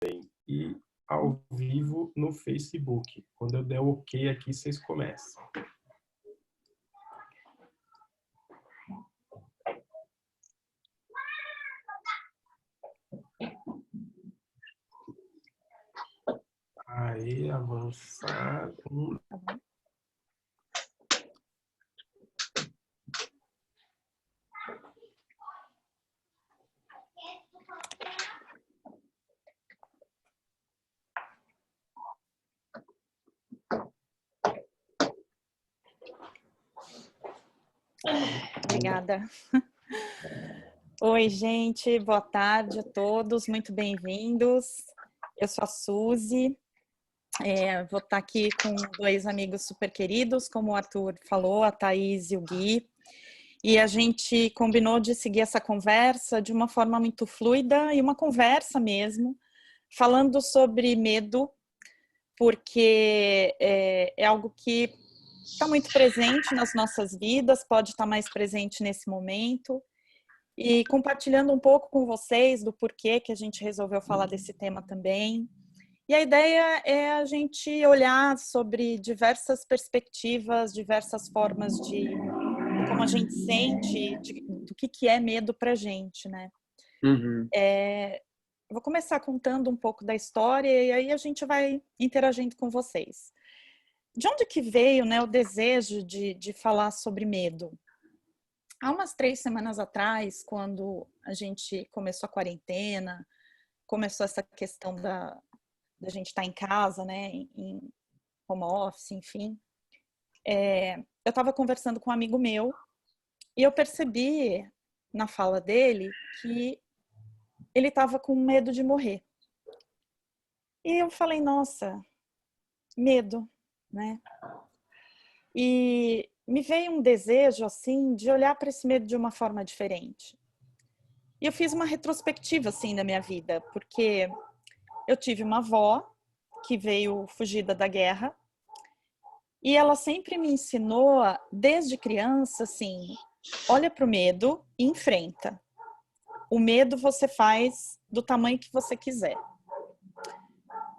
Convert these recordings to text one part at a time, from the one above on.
e ao vivo no Facebook. Quando eu der o OK aqui, vocês começam. Aí, avançar. Obrigada. Oi, gente, boa tarde a todos, muito bem-vindos. Eu sou a Suzy, vou estar aqui com dois amigos super queridos, como o Arthur falou, a Thaís e o Gui, e a gente combinou de seguir essa conversa de uma forma muito fluida e uma conversa mesmo, falando sobre medo, porque é algo que está muito presente nas nossas vidas, pode estar mais presente nesse momento, e compartilhando um pouco com vocês do porquê que a gente resolveu falar desse tema também. E a ideia é a gente olhar sobre diversas perspectivas, diversas formas de como a gente sente, do que é medo pra gente, né? Uhum. Vou começar contando um pouco da história e aí a gente vai interagindo com vocês. De onde que veio, né, o desejo de falar sobre medo? Há umas 3 semanas atrás, quando a gente começou a quarentena, começou essa questão da gente estar em casa, né, em home office, enfim, eu estava conversando com um amigo meu e eu percebi na fala dele que ele estava com medo de morrer. E eu falei, nossa, medo, né? E me veio um desejo, assim, de olhar para esse medo de uma forma diferente. E eu fiz uma retrospectiva, assim, da minha vida, porque eu tive uma avó que veio fugida da guerra e ela sempre me ensinou, desde criança, assim, olha para o medo e enfrenta. O medo você faz do tamanho que você quiser.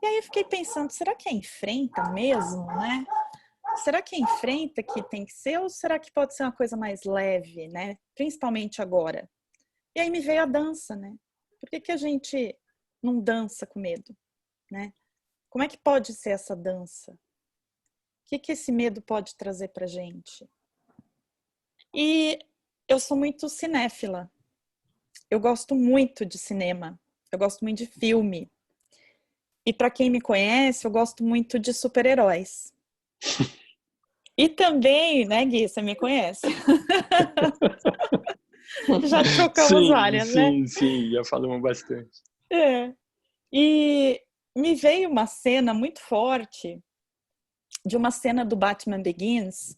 E aí eu fiquei pensando, será que é enfrenta mesmo, né? Será que é enfrenta que tem que ser ou será que pode ser uma coisa mais leve, né? Principalmente agora. E aí me veio a dança, né? Por que a gente não dança com medo, né? Como é que pode ser essa dança? O que esse medo pode trazer pra gente? E eu sou muito cinéfila. Eu gosto muito de cinema. Eu gosto muito de filme. E para quem me conhece, eu gosto muito de super-heróis. E também, né, Gui, você me conhece. Já trocamos várias, né? Sim, já falamos bastante. E me veio uma cena muito forte, de uma cena do Batman Begins,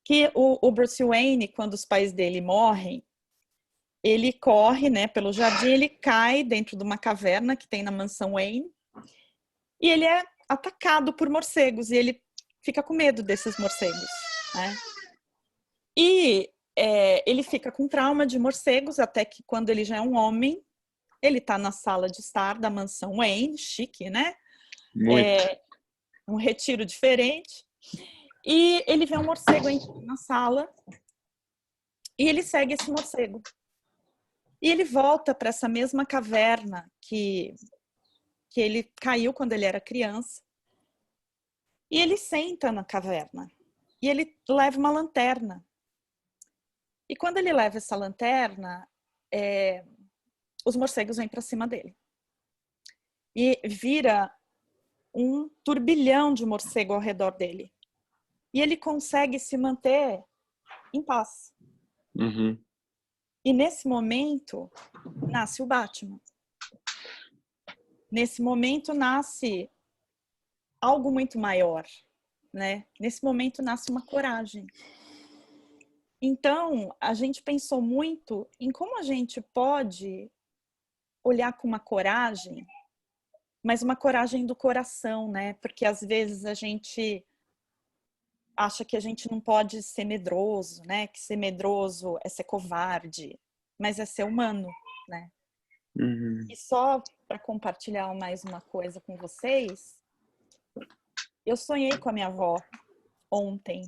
que o Bruce Wayne, quando os pais dele morrem, ele corre, né, pelo jardim, ele cai dentro de uma caverna que tem na mansão Wayne, e ele é atacado por morcegos, e ele fica com medo desses morcegos, né? E ele fica com trauma de morcegos, até que quando ele já é um homem, ele tá na sala de estar da mansão Wayne, chique, né? Muito. Um retiro diferente. E ele vê um morcego na sala e ele segue esse morcego. E ele volta para essa mesma caverna que ele caiu quando ele era criança. E ele senta na caverna. E ele leva uma lanterna. E quando ele leva essa lanterna, os morcegos vêm para cima dele. E vira um turbilhão de morcego ao redor dele. E ele consegue se manter em paz. Uhum. E nesse momento, nasce o Batman. Nesse momento, nasce algo muito maior, né? Nesse momento, nasce uma coragem. Então, a gente pensou muito em como a gente pode olhar com uma coragem, mas uma coragem do coração, né? Porque às vezes a gente acha que a gente não pode ser medroso, né? Que ser medroso é ser covarde, mas é ser humano, né? Uhum. E só para compartilhar mais uma coisa com vocês. Eu sonhei com a minha avó ontem.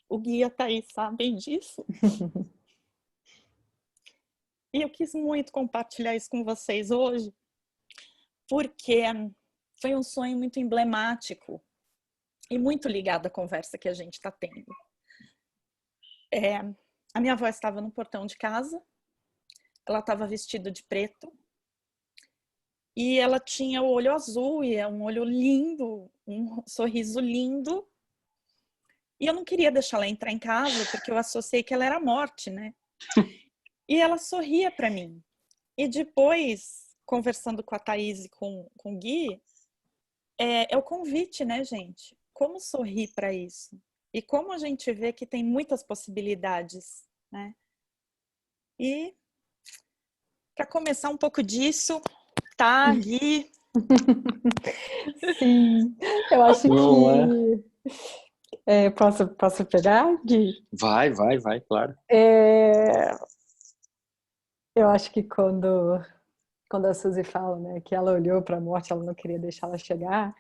O Gui e a Thaís sabem disso. E eu quis muito compartilhar isso com vocês hoje, porque foi um sonho muito emblemático e muito ligado à conversa que a gente está tendo. A minha avó estava no portão de casa, ela estava vestida de preto e ela tinha o olho azul e é um olho lindo, um sorriso lindo. E eu não queria deixar ela entrar em casa porque eu associei que ela era a morte, né? E ela sorria para mim. E depois, conversando com a Thaís e com o Gui, é o convite, né, gente? Como sorrir para isso? E como a gente vê que tem muitas possibilidades, né? E para começar um pouco disso, tá, Gui? Sim, eu acho Não que... posso pegar, Gui? Vai, claro. Eu acho que quando a Suzy fala, né, que ela olhou para a morte, ela não queria deixar ela chegar,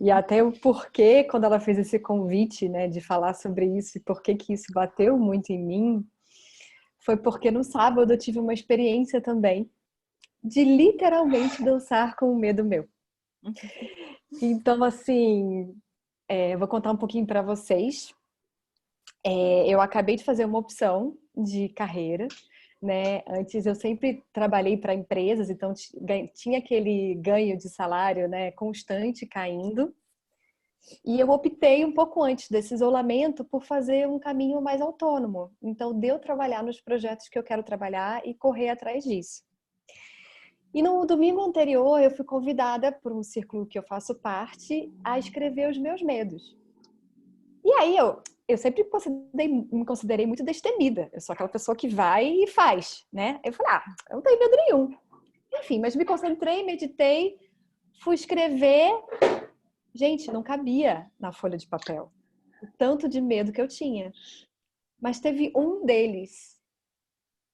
e até o porquê, quando ela fez esse convite, né, de falar sobre isso, e por que isso bateu muito em mim, foi porque no sábado eu tive uma experiência também de literalmente dançar com o medo meu. Então, assim, eu vou contar um pouquinho para vocês. Eu acabei de fazer uma opção de carreira, né? Antes eu sempre trabalhei para empresas, então tinha aquele ganho de salário, né, constante caindo. E eu optei um pouco antes desse isolamento por fazer um caminho mais autônomo. Então deu trabalhar nos projetos que eu quero trabalhar e correr atrás disso. E no domingo anterior eu fui convidada por um círculo que eu faço parte a escrever os meus medos. E aí eu sempre me considerei muito destemida. Eu sou aquela pessoa que vai e faz, né? Eu falei, eu não tenho medo nenhum. Enfim, mas me concentrei, meditei, fui escrever. Gente, não cabia na folha de papel o tanto de medo que eu tinha. Mas teve um deles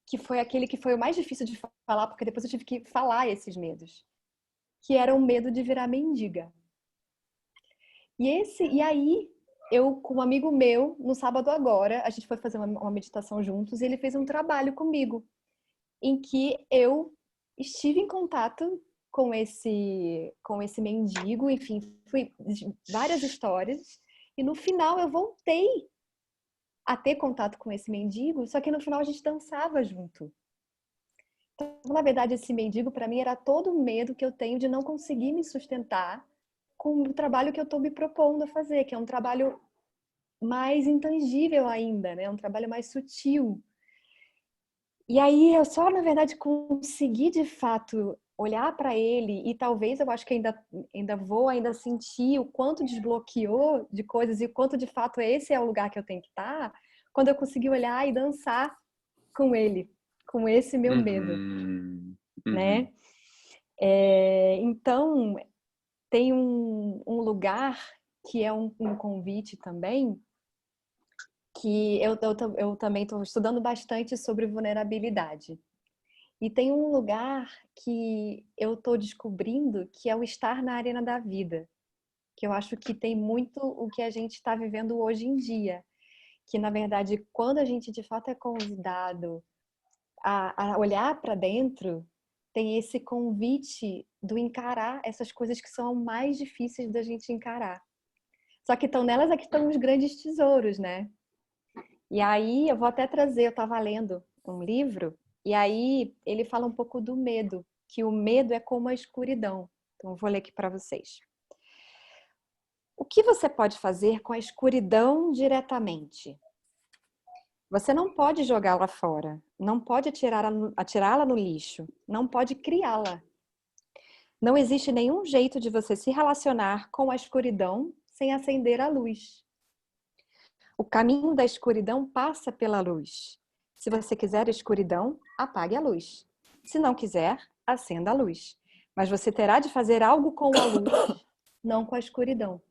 que foi aquele que foi o mais difícil de falar, porque depois eu tive que falar esses medos, que era o medo de virar mendiga. E aí eu, com um amigo meu, no sábado agora, a gente foi fazer uma meditação juntos e ele fez um trabalho comigo, em que eu estive em contato com esse mendigo, enfim, fui várias histórias, e no final eu voltei a ter contato com esse mendigo, só que no final a gente dançava junto. Então, na verdade, esse mendigo para mim era todo o medo que eu tenho de não conseguir me sustentar com o trabalho que eu estou me propondo a fazer, que é um trabalho mais intangível ainda, né? Um trabalho mais sutil. E aí eu só, na verdade, consegui de fato olhar para ele e talvez eu acho que ainda vou sentir o quanto desbloqueou de coisas e o quanto de fato esse é o lugar que eu tenho que estar, quando eu consegui olhar e dançar com ele, com esse meu medo, né? Então tem um lugar que é um convite também, que eu também estou estudando bastante sobre vulnerabilidade. E tem um lugar que eu estou descobrindo que é o estar na arena da vida, que eu acho que tem muito o que a gente está vivendo hoje em dia. Que, na verdade, quando a gente de fato é convidado a olhar para dentro, tem esse convite do encarar essas coisas que são mais difíceis da gente encarar. Só que estão nelas é que estão os grandes tesouros, né? E aí eu vou até trazer, eu estava lendo um livro, e aí ele fala um pouco do medo, que o medo é como a escuridão. Então eu vou ler aqui para vocês. O que você pode fazer com a escuridão diretamente? Você não pode jogá-la fora, não pode atirá-la no lixo, não pode criá-la. Não existe nenhum jeito de você se relacionar com a escuridão sem acender a luz. O caminho da escuridão passa pela luz. Se você quiser escuridão, apague a luz. Se não quiser, acenda a luz. Mas você terá de fazer algo com a luz, não com a escuridão.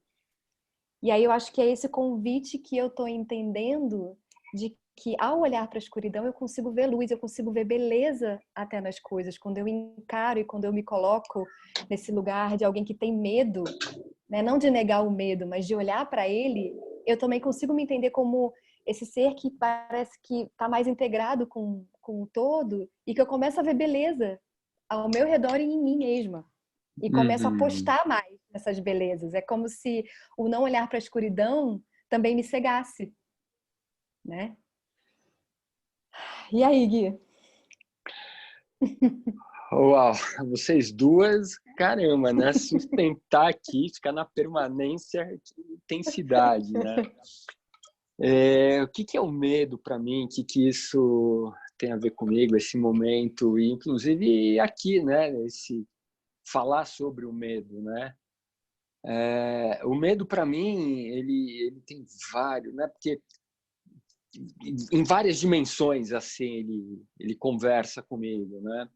E aí eu acho que é esse convite que eu estou entendendo de que ao olhar para a escuridão eu consigo ver luz, eu consigo ver beleza até nas coisas. Quando eu encaro e quando eu me coloco nesse lugar de alguém que tem medo, né? Não de negar o medo, mas de olhar para ele, eu também consigo me entender como esse ser que parece que está mais integrado com o todo e que eu começo a ver beleza ao meu redor e em mim mesma. E começo a apostar mais nessas belezas. É como se o não olhar para a escuridão também me cegasse, né? E aí, Gui? Uau, vocês duas, caramba, né? Sustentar aqui, ficar na permanência, intensidade, né? O que é o medo para mim? O que isso tem a ver comigo, esse momento? E, inclusive, aqui, né? Esse falar sobre o medo, né? O medo, para mim, ele tem vários, né? Porque em várias dimensões, assim, ele conversa comigo, né?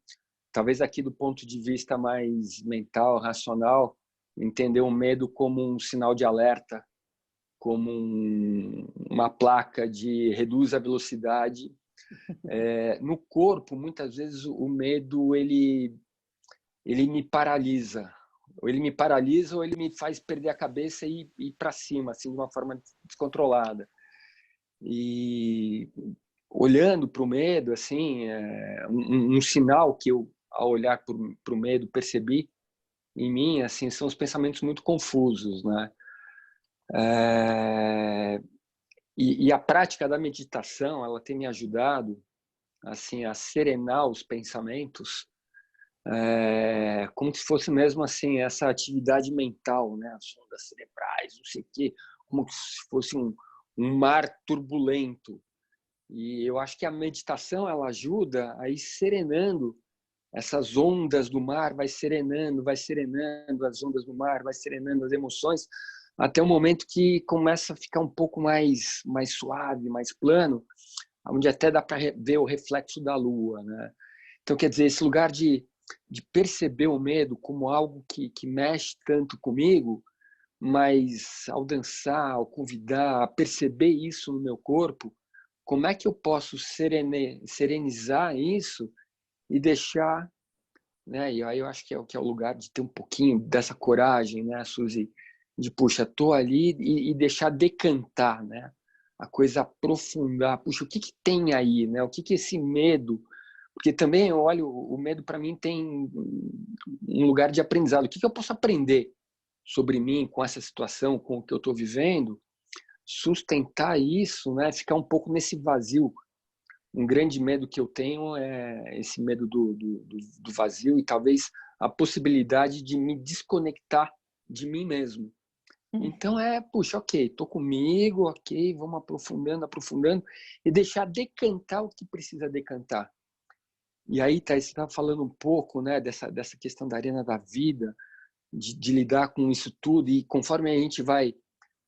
Talvez aqui do ponto de vista mais mental, racional, entender o medo como um sinal de alerta, como uma placa de reduz a velocidade. No corpo, muitas vezes o medo ele me paralisa. Ou ele me paralisa ou ele me faz perder a cabeça e ir para cima, assim, de uma forma descontrolada. E olhando para o medo, assim, um sinal que eu, ao olhar para o medo, percebi em mim, assim, são os pensamentos muito confusos, né? E a prática da meditação, ela tem me ajudado, assim, a serenar os pensamentos, como se fosse mesmo, assim, essa atividade mental, né? As ondas cerebrais, não sei o quê, como se fosse um mar turbulento. E eu acho que a meditação, ela ajuda a ir serenando essas ondas do mar, vai serenando as ondas do mar, vai serenando as emoções, até o momento que começa a ficar um pouco mais suave, mais plano, onde até dá para ver o reflexo da lua, né? Então, quer dizer, esse lugar de perceber o medo como algo que mexe tanto comigo, mas ao dançar, ao convidar, a perceber isso no meu corpo, como é que eu posso serenizar isso e deixar, né? E aí eu acho que é o lugar de ter um pouquinho dessa coragem, né, Suzy? De, puxa, tô ali e deixar decantar, né? A coisa aprofundar. Puxa, o que tem aí, né? O que esse medo... Porque também, eu olho, o medo para mim tem um lugar de aprendizado. O que eu posso aprender sobre mim com essa situação, com o que eu estou vivendo? Sustentar isso, né? Ficar um pouco nesse vazio. Um grande medo que eu tenho é esse medo do vazio e talvez a possibilidade de me desconectar de mim mesmo. Então puxa, ok, tô comigo, ok, vamos aprofundando e deixar decantar o que precisa decantar. E aí, Thaís, você estava falando um pouco, né, dessa questão da arena da vida, de lidar com isso tudo, e conforme a gente vai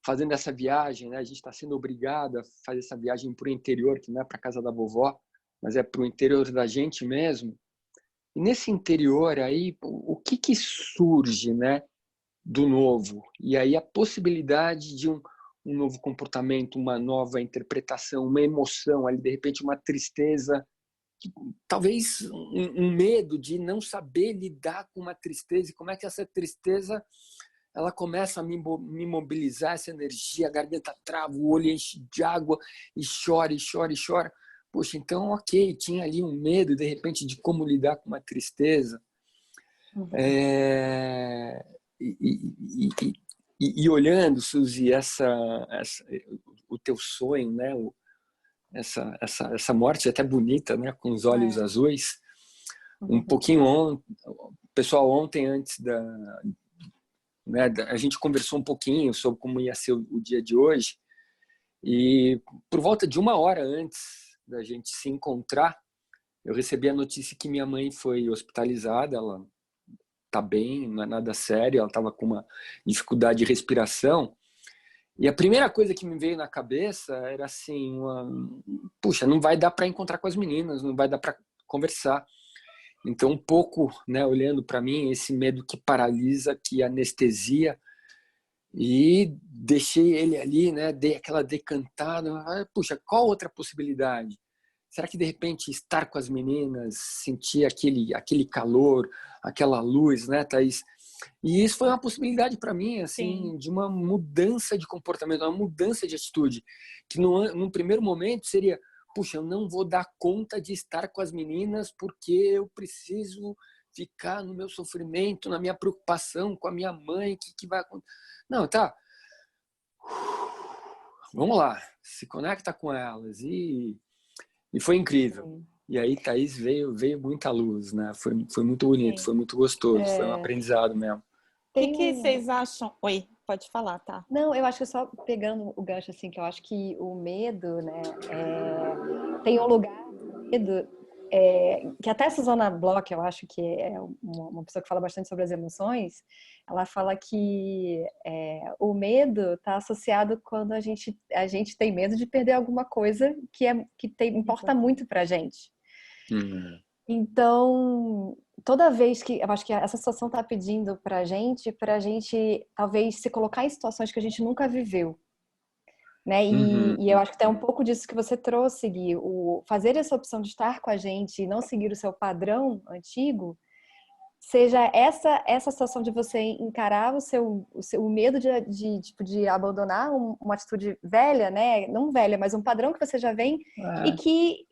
fazendo essa viagem, né, a gente está sendo obrigado a fazer essa viagem para o interior, que não é para casa da vovó, mas é para o interior da gente mesmo. E nesse interior aí, o que surge, né, do novo? E aí a possibilidade de um novo comportamento, uma nova interpretação, uma emoção, ali de repente uma tristeza, talvez um medo de não saber lidar com uma tristeza e como é que essa tristeza ela começa a me mobilizar, essa energia, a garganta trava, o olho enche de água e chora, e chora, e chora. Poxa, então, ok, tinha ali um medo, de repente, de como lidar com uma tristeza. E olhando, Suzy, o teu sonho, né? Essa morte até bonita, né? Com os olhos azuis. Um pouquinho o pessoal ontem, antes né, a gente conversou um pouquinho sobre como ia ser o dia de hoje, e por volta de 1 hora antes da gente se encontrar, eu recebi a notícia que minha mãe foi hospitalizada. Ela tá bem, não é nada sério, ela estava com uma dificuldade de respiração. E a primeira coisa que me veio na cabeça era assim, puxa, não vai dar para encontrar com as meninas, não vai dar para conversar. Então, um pouco, né, olhando para mim, esse medo que paralisa, que anestesia, E deixei ele ali, né? Dei aquela decantada. Puxa, qual outra possibilidade? Será que de repente estar com as meninas, sentir aquele calor, aquela luz, né, Thaís? E isso foi uma possibilidade para mim, assim, Sim. de uma mudança de comportamento, uma mudança de atitude, que num primeiro momento seria, puxa, eu não vou dar conta de estar com as meninas porque eu preciso ficar no meu sofrimento, na minha preocupação com a minha mãe, que vai acontecer. Não, tá. Vamos lá, se conecta com elas e foi incrível. E aí, Thaís, veio muita luz, né? Foi muito bonito, Sim. foi muito gostoso, foi um aprendizado mesmo. O que vocês acham? Oi, pode falar, tá? Não, eu acho que só pegando o gancho, assim, que eu acho que o medo, né, tem um lugar do medo, que até a Susana Bloch, eu acho que é uma pessoa que fala bastante sobre as emoções, ela fala que o medo está associado quando a gente tem medo de perder alguma coisa que importa muito pra gente. Então, toda vez que eu acho que essa situação está pedindo para a gente talvez se colocar em situações que a gente nunca viveu, né? E eu acho que tem um pouco disso que você trouxe, Gui, o fazer essa opção de estar com a gente e não seguir o seu padrão antigo, seja essa situação de você encarar o medo de abandonar uma atitude velha, né? Não velha, mas um padrão que você já vem e que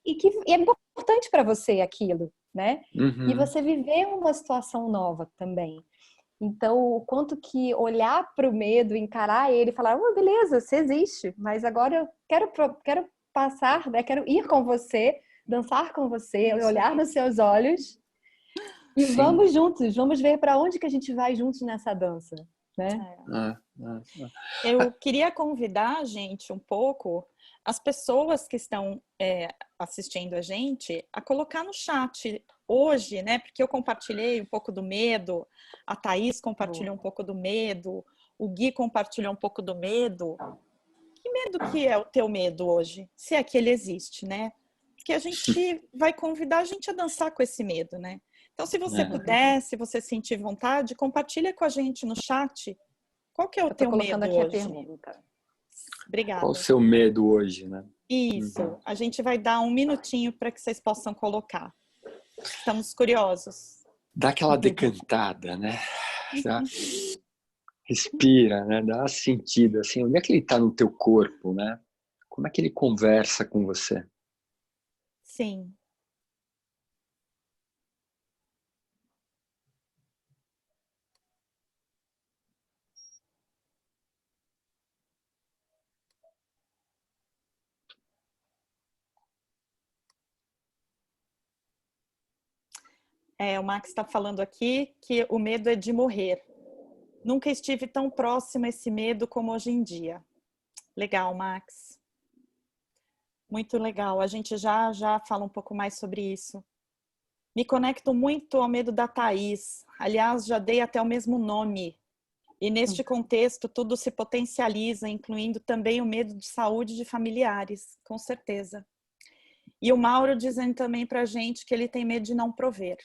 é importante para você aquilo, né? E você viver uma situação nova também. Então, o quanto que olhar para o medo, encarar ele e falar, beleza, você existe, mas agora eu quero passar, né? Quero ir com você, dançar com você, olhar nos seus olhos. E Sim. Vamos juntos, vamos ver para onde que a gente vai juntos nessa dança, né? Eu queria convidar, gente, um pouco as pessoas que estão assistindo a gente a colocar no chat hoje, né? Porque eu compartilhei um pouco do medo, a Thaís compartilhou um pouco do medo, o Gui compartilhou um pouco do medo. Que medo que é o teu medo hoje? Se é que ele existe, né? Porque a gente vai convidar a gente a dançar com esse medo, né? Então, se você puder, se você sentir vontade, compartilha com a gente no chat. Qual que é o teu medo aqui hoje? A pergunta. Obrigada. Qual o seu medo hoje, né? Isso. A gente vai dar um minutinho para que vocês possam colocar. Estamos curiosos. Dá aquela decantada, né? Já respira, né? Dá uma sentida, assim. Onde é que ele está no teu corpo, né? Como é que ele conversa com você? Sim. O Max está falando aqui que o medo é de morrer. Nunca estive tão próximo a esse medo como hoje em dia. Legal, Max. Muito legal. A gente já fala um pouco mais sobre isso. Me conecto muito ao medo da Thaís. Aliás, já dei até o mesmo nome. E neste contexto, tudo se potencializa, incluindo também o medo de saúde de familiares, com certeza. E o Mauro dizendo também pra gente que ele tem medo de não prover.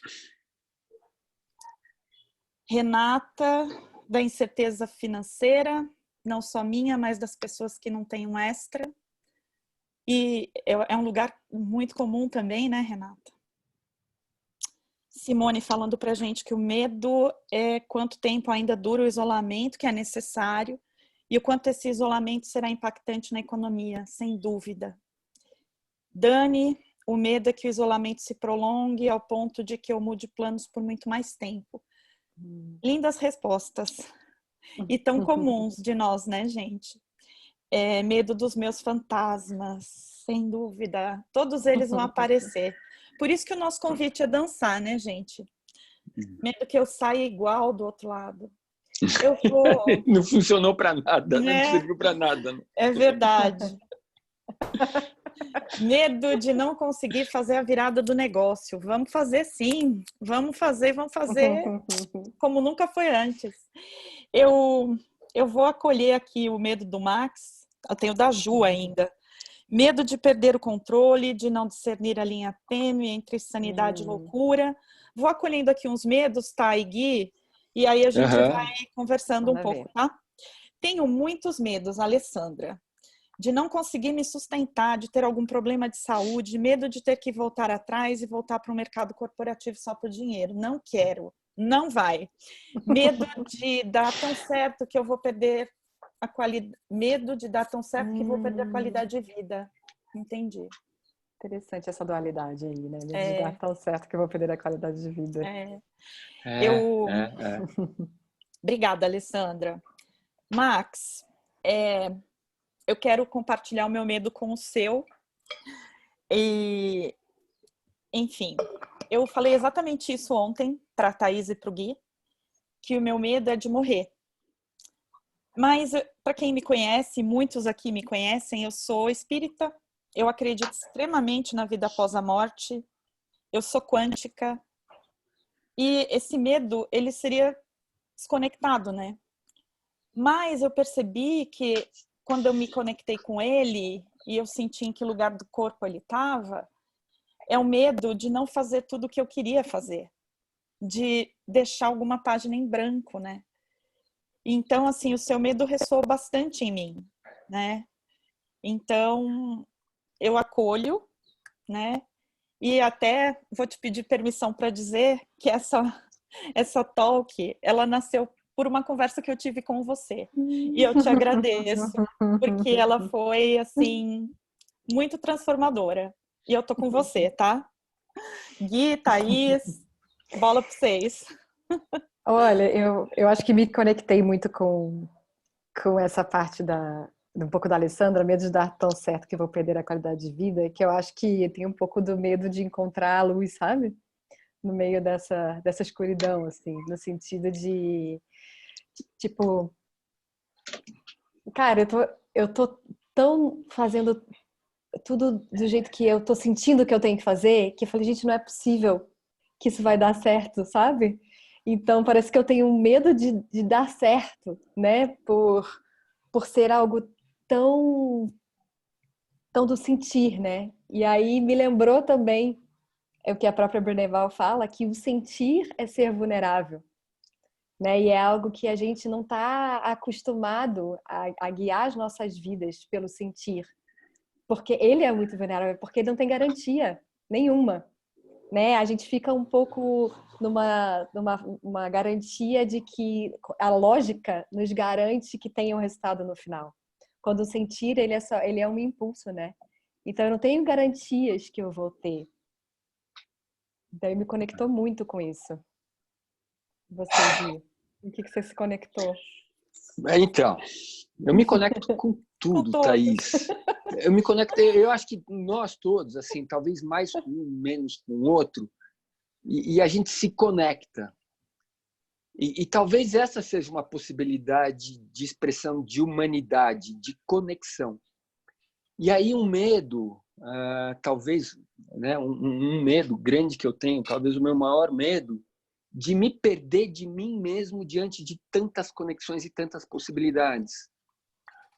Renata, da incerteza financeira, não só minha, mas das pessoas que não têm um extra. E é um lugar muito comum também, né, Renata? Simone falando pra gente que o medo é quanto tempo ainda dura o isolamento que é necessário e o quanto esse isolamento será impactante na economia, sem dúvida. Dani, o medo é que o isolamento se prolongue ao ponto de que eu mude planos por muito mais tempo. Lindas respostas. E tão comuns de nós, né, gente? Medo dos meus fantasmas, sem dúvida. Todos eles vão aparecer. Por isso que o nosso convite é dançar, né, gente? Medo que eu saia igual do outro lado. Eu vou... Não funcionou para nada, né? Não serviu para nada. Né? É verdade. Medo de não conseguir fazer a virada do negócio. Vamos fazer sim. Vamos fazer como nunca foi antes. Eu vou acolher aqui o medo do Max. Eu tenho da Ju ainda. Medo de perder o controle, de não discernir a linha tênue entre sanidade e loucura. Vou acolhendo aqui uns medos, tá, e Gui? E aí a gente vai conversando um pouco, tá? Tenho muitos medos, Alessandra, de não conseguir me sustentar, de ter algum problema de saúde, medo de ter que voltar atrás e voltar para o mercado corporativo só por dinheiro. Não quero, não vai. Medo de dar tão certo que eu vou perder a qualidade. Medo de dar tão certo que vou perder a qualidade de vida. Entendi. Interessante essa dualidade aí, né? Medo de dar tão certo que eu vou perder a qualidade de vida. Obrigada, Alessandra. Max, eu quero compartilhar o meu medo com o seu. E, enfim, eu falei exatamente isso ontem para a Thaís e para o Gui, que o meu medo é de morrer. Mas, para quem me conhece, muitos aqui me conhecem, eu sou espírita, eu acredito extremamente na vida após a morte, eu sou quântica, e esse medo, ele seria desconectado, né? Mas eu percebi que quando eu me conectei com ele e eu senti em que lugar do corpo ele estava, é o medo de não fazer tudo o que eu queria fazer, de deixar alguma página em branco, né? Então, assim, o seu medo ressoou bastante em mim, né? Então, eu acolho, né? E até vou te pedir permissão para dizer que essa talk, ela nasceu por uma conversa que eu tive com você. E eu te agradeço, porque ela foi, assim, muito transformadora. E eu tô com você, tá? Gui, Thaís, bola para vocês. Olha, eu acho que me conectei muito com essa parte um pouco da Alessandra, medo de dar tão certo que vou perder a qualidade de vida, que eu acho que tem um pouco do medo de encontrar a luz, sabe? No meio dessa escuridão, assim, no sentido de, tipo, cara, eu tô tão fazendo tudo do jeito que eu tô sentindo que eu tenho que fazer, que eu falei, gente, não é possível que isso vai dar certo, sabe? Então, parece que eu tenho medo de dar certo, né? Por ser algo tão do sentir, né? E aí me lembrou também o que a própria Brené Brown fala, que o sentir é ser vulnerável, né? E é algo que a gente não está acostumado a guiar as nossas vidas pelo sentir, porque ele é muito vulnerável, porque ele não tem garantia nenhuma, né? A gente fica um pouco numa garantia de que a lógica nos garante que tenha um resultado no final. Quando o sentir, ele é um impulso, né? Então, eu não tenho garantias que eu vou ter. Então, me conectou muito com isso. Você, Gui, o que você se conectou? Então, eu me conecto com tudo, Thaís. Eu acho que nós todos, assim, talvez mais com um, menos com o outro, e a gente se conecta. E talvez essa seja uma possibilidade de expressão de humanidade, de conexão. E aí um medo, talvez, né, um medo grande que eu tenho, talvez o meu maior medo, de me perder de mim mesmo diante de tantas conexões e tantas possibilidades.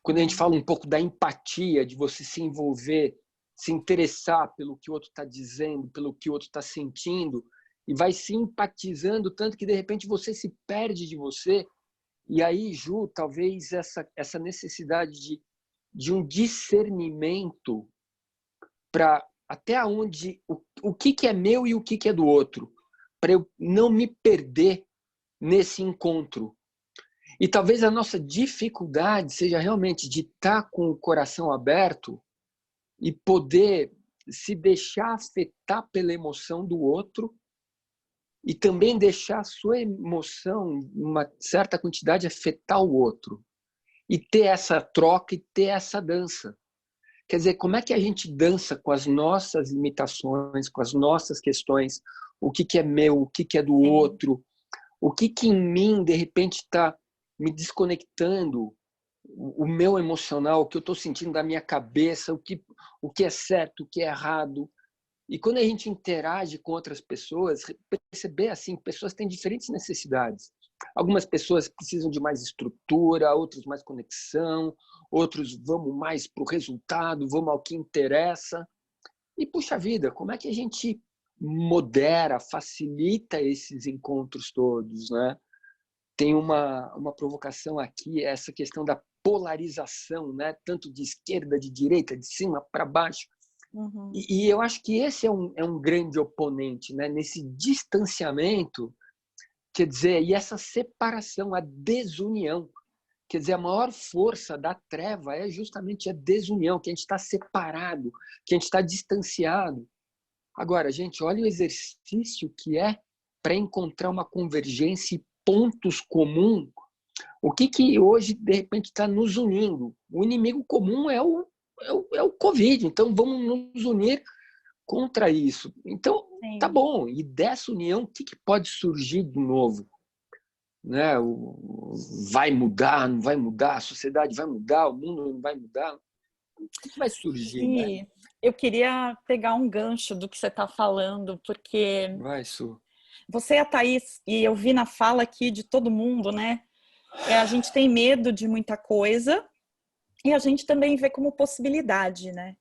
Quando a gente fala um pouco da empatia, de você se envolver, se interessar pelo que o outro está dizendo, pelo que o outro está sentindo, e vai se empatizando tanto que, de repente, você se perde de você. E aí, Ju, talvez essa necessidade de um discernimento para até onde, o que é meu e o que é do outro, para eu não me perder nesse encontro. E talvez a nossa dificuldade seja realmente de estar com o coração aberto e poder se deixar afetar pela emoção do outro e também deixar a sua emoção, uma certa quantidade, afetar o outro. E ter essa troca e ter essa dança. Quer dizer, como é que a gente dança com as nossas limitações, com as nossas questões, o que é meu, o que é do outro, o que em mim, de repente, está me desconectando, o meu emocional, o que eu estou sentindo da minha cabeça, o que é certo, o que é errado. E quando a gente interage com outras pessoas, perceber assim, pessoas têm diferentes necessidades. Algumas pessoas precisam de mais estrutura, outros mais conexão, outros vamos mais para o resultado, vamos ao que interessa. E, puxa vida, como é que a gente modera, facilita esses encontros todos, né? tem uma provocação aqui, essa questão da polarização, né? Tanto de esquerda, de direita, de cima para baixo. Uhum. E eu acho que esse é um grande oponente, né? Nesse distanciamento, quer dizer, e essa separação, a desunião. Quer dizer, a maior força da treva é justamente a desunião, que a gente está separado, que a gente está distanciado. Agora, gente, olha o exercício que é para encontrar uma convergência e pontos comuns. O que hoje, de repente, está nos unindo? O inimigo comum é o Covid, então vamos nos unir contra isso. Então, Sim. tá bom. E dessa união, o que pode surgir de novo? Né? Vai mudar, não vai mudar? A sociedade vai mudar? O mundo não vai mudar? O que vai surgir? Né? Eu queria pegar um gancho do que você está falando, porque Vai, Su. você e a Thaís, e eu vi na fala aqui de todo mundo, né? A gente tem medo de muita coisa e a gente também vê como possibilidade, né?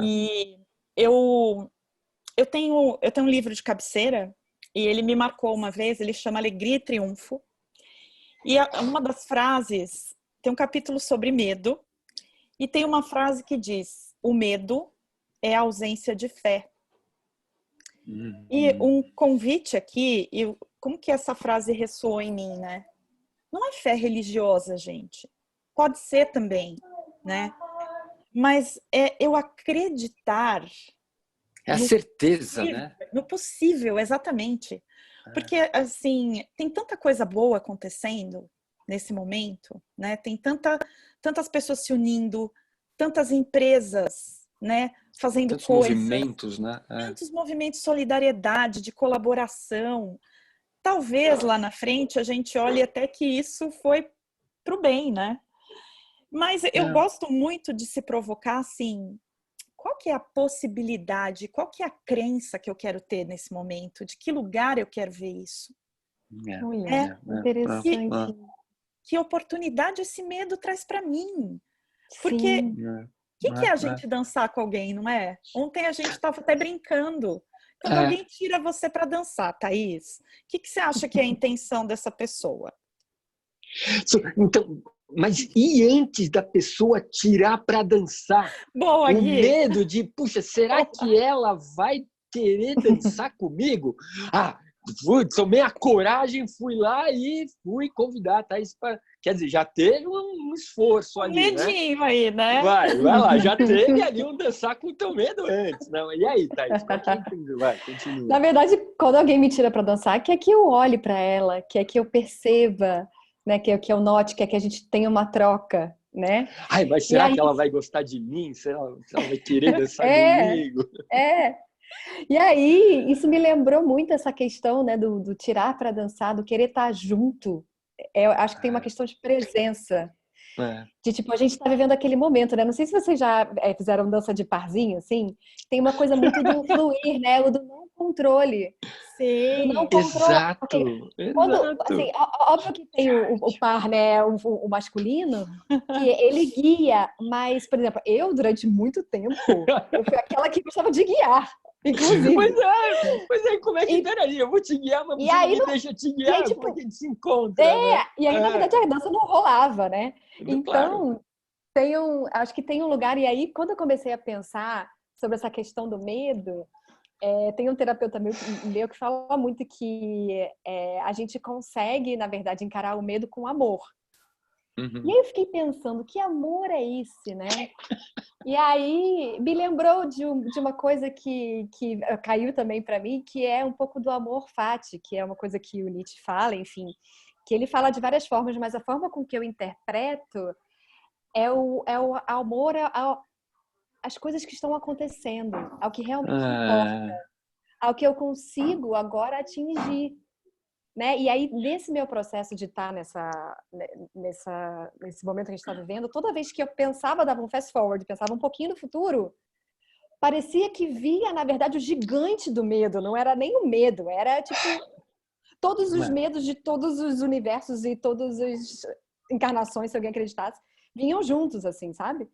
E eu tenho um livro de cabeceira e ele me marcou uma vez, ele chama Alegria e Triunfo. E uma das frases, tem um capítulo sobre medo e tem uma frase que diz: o medo é a ausência de fé. E um convite aqui, e como que essa frase ressoou em mim, né? Não é fé religiosa, gente. Pode ser também, né? Mas é eu acreditar... É a certeza, né? No possível, exatamente. Porque, assim, tem tanta coisa boa acontecendo nesse momento, né? Tem tantas pessoas se unindo, tantas empresas, né? Fazendo tantos coisas. Movimentos, né? Tantos movimentos de solidariedade, de colaboração. Talvez lá na frente a gente olhe até que isso foi para o bem, né? Mas eu gosto muito de se provocar assim, qual que é a possibilidade, qual que é a crença que eu quero ter nesse momento? De que lugar eu quero ver isso? Interessante. Que oportunidade esse medo traz para mim? Porque o que é a gente dançar com alguém, não é? Ontem a gente estava até brincando. Quando alguém tira você para dançar, Thaís, o que você acha que é a intenção dessa pessoa? Então, mas e antes da pessoa tirar para dançar? Boa, o Gui. medo de, puxa, será que ela vai querer dançar comigo? Tomei a coragem, fui lá e fui convidar a Thaís para... Quer dizer, já teve um esforço ali, medinho, né? Aí, né? Vai lá, já teve ali um dançar com o teu medo antes. Não, e aí, Thaís, qual que é a intenção? Vai, continua. Na verdade, quando alguém me tira para dançar, quer que eu olhe para ela, quer que eu perceba, né, que eu note, quer que a gente tenha uma troca, né? Ai, mas será que ela vai gostar de mim? Será que ela vai querer dançar comigo? E aí, isso me lembrou muito essa questão, né, do tirar para dançar, do querer estar junto. Eu acho que tem uma questão de presença. De tipo, a gente tá vivendo aquele momento, né? Não sei se vocês já fizeram dança de parzinho, assim. Tem uma coisa muito do fluir, né? O do não controle. Sim. Do não controle. Exato. Quando, assim, óbvio que tem o par, né? O masculino, que ele guia, mas, por exemplo, eu, durante muito tempo, eu fui aquela que gostava de guiar. Inclusive. Pois é, como é que peraí? Eu vou te guiar, mas você não me deixa te guiar, aí, tipo, como é que a gente se encontra? Né? E aí, na verdade, a dança não rolava, né? Então, claro. acho que tem um lugar, e aí, quando eu comecei a pensar sobre essa questão do medo, tem um terapeuta meu que fala muito que a gente consegue, na verdade, encarar o medo com amor. E aí eu fiquei pensando, que amor é esse, né? E aí me lembrou de uma coisa que caiu também para mim, que é um pouco do amor fati, que é uma coisa que o Nietzsche fala, enfim, que ele fala de várias formas, mas a forma com que eu interpreto é o amor às coisas que estão acontecendo, ao que realmente importa, ao que eu consigo agora atingir. Né? E aí, nesse meu processo de estar nesse momento que a gente está vivendo, toda vez que eu pensava, dava um fast forward, pensava um pouquinho no futuro, parecia que via, na verdade, o gigante do medo. Não era nem o medo, era tipo todos os medos de todos os universos e todas as encarnações, se alguém acreditasse, vinham juntos, assim, sabe?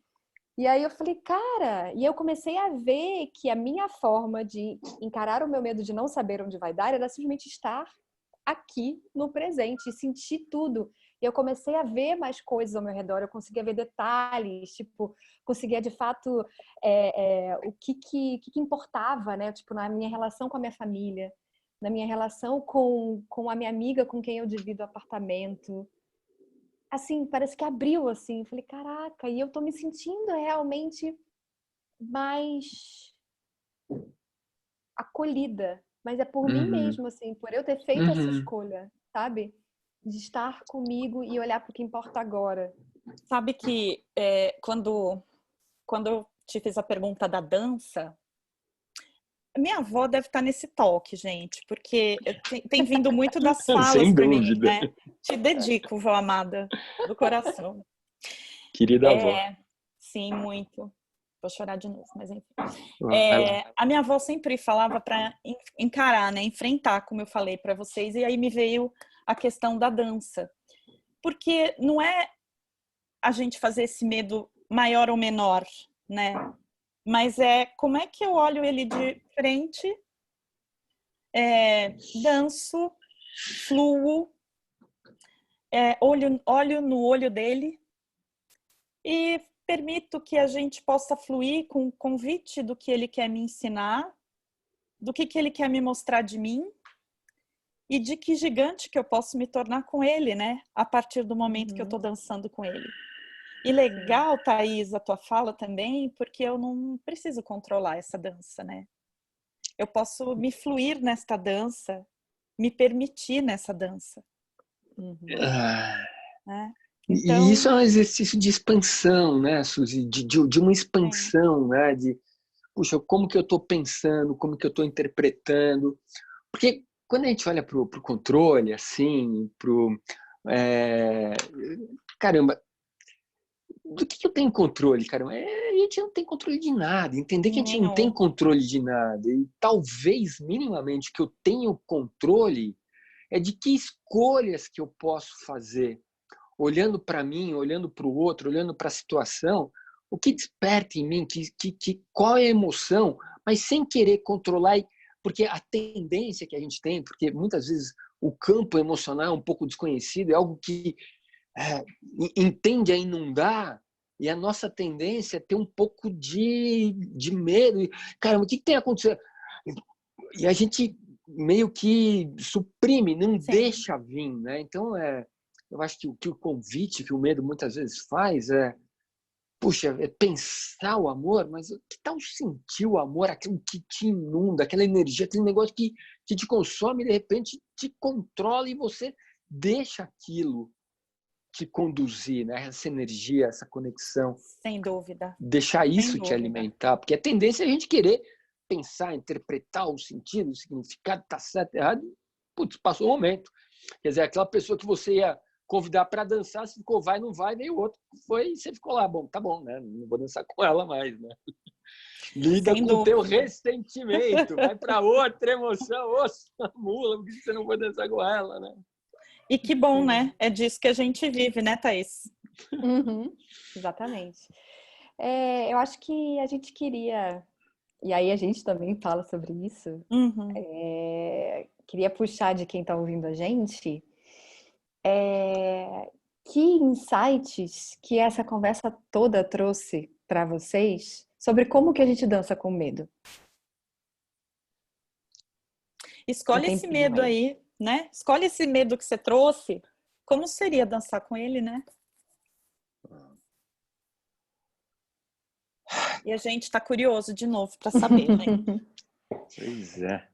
E aí eu falei, cara, e eu comecei a ver que a minha forma de encarar o meu medo de não saber onde vai dar era simplesmente estar. aqui no presente e sentir tudo. E eu comecei a ver mais coisas ao meu redor, eu conseguia ver detalhes, tipo, conseguia de fato o que importava, né? Tipo, na minha relação com a minha família, na minha relação com a minha amiga com quem eu divido o apartamento. Assim, parece que abriu, assim. Falei, caraca, e eu tô me sentindo realmente mais acolhida. Mas é por mim Uhum. mesmo, assim, por eu ter feito essa Uhum. escolha, sabe? De estar comigo e olhar para o que importa agora. Sabe que quando eu te fiz a pergunta da dança, minha avó deve estar nesse toque, gente, porque tem vindo muito das falas Sem para mim, dúvida. né? Te dedico, vó amada, do coração. Querida avó. Sim, muito. Vou chorar de novo, mas enfim. Vai lá. A minha avó sempre falava para encarar, né? Enfrentar, como eu falei para vocês, e aí me veio a questão da dança. Porque não é a gente fazer esse medo maior ou menor, né? Mas é como é que eu olho ele de frente, danço, fluo, olho no olho dele e permito que a gente possa fluir com o convite do que ele quer me ensinar, do que ele quer me mostrar de mim e de que gigante que eu posso me tornar com ele, né? A partir do momento que eu tô dançando com ele. E legal, Thaís, a tua fala também, porque eu não preciso controlar essa dança, né? Eu posso me fluir nesta dança, me permitir nessa dança, Ah, né? e Então, isso é um exercício de expansão, né, Suzy? De uma sim, expansão, né? De, puxa, como que eu estou pensando, como que eu estou interpretando. Porque quando a gente olha para o controle, assim, é, caramba, do que eu tenho controle, caramba? A gente não tem controle de nada. Entender que a gente não tem nenhum. controle de nada. E talvez, minimamente, que eu tenho controle é de que escolhas que eu posso fazer. Olhando para mim, olhando para o outro, olhando para a situação, o que desperta em mim, qual é a emoção, mas sem querer controlar, porque a tendência que a gente tem, porque muitas vezes o campo emocional é um pouco desconhecido, é algo que entende a inundar, e a nossa tendência é ter um pouco de medo. Caramba, o que tem acontecido? E a gente meio que suprime, não Sim, deixa vir, né? Então, eu acho que o convite que o medo muitas vezes faz puxa, é pensar o amor, mas que tal sentir o amor, aquilo que te inunda, aquela energia, aquele negócio que te consome e de repente te controla e você deixa aquilo te conduzir, né? Essa energia, essa conexão, sem dúvida, deixar sem isso te dúvida. alimentar, porque a tendência é a gente querer pensar, interpretar o sentido, o significado, tá certo, errado, putz, passou o momento. Quer dizer, aquela pessoa que você ia convidar para dançar, você ficou, vai, não vai, veio outro, foi, e você ficou lá, bom, tá bom, né? Não vou dançar com ela mais, né? Lida Sem com o teu dúvida. ressentimento, vai para outra emoção, ô, mula, por que você não vai dançar com ela, né? E que bom, né? É disso que a gente vive, né, Thaís? Exatamente. Eu acho que a gente queria, e aí a gente também fala sobre isso, Uhum. queria puxar de quem está ouvindo a gente, que insights que essa conversa toda trouxe para vocês sobre como que a gente dança com medo. Um Escolhe esse tempinho medo aí. aí, né? Escolhe esse medo que você trouxe. Como seria dançar com ele, né? E a gente está curioso de novo para saber, gente. Pois é.